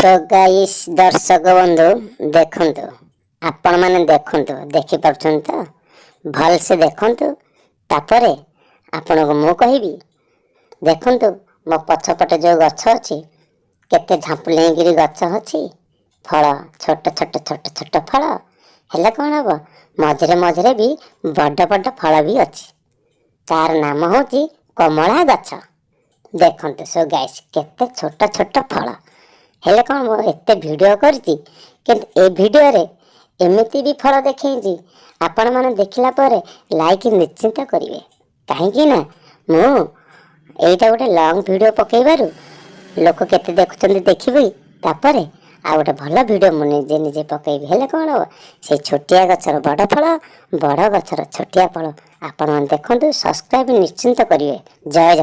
So guys दर्शक बंधु देखंतु आपण माने देखंतु देखि पारछन तो भल से देखंतु तापरे आपण को मु कहिबी देखंतु मो पछपटे जो गछ अछि केते झांपुले गिरी गछ अछि फल छोट छोट छोट छोट फल हेले कोन हबो मझरे मझरे भी बड़ बड़ फल भी अछि तार नाम होची कमला गछ देखंतु सो गाइस केते छोट छोट फल हेले कौन एते वीडियो करती किंतु ए वीडियो रे एमिति भी फल देखैची आपण माने देखिला परे लाइक निश्चिंत करिवे काहे ना मु एटा गोटे लॉन्ग वीडियो पकेइबारु लोक केते देखुचंदी देखिबे तापरे आ गोटे भल वीडियो मु निजे निजे पकेइबे हेले कौन हो से छोटिया गछर बड़ फल बड़ गछर छोटिया फल आपण माने देखंतु सब्सक्राइब निश्चिंत करिवे जय जगन्नाथ।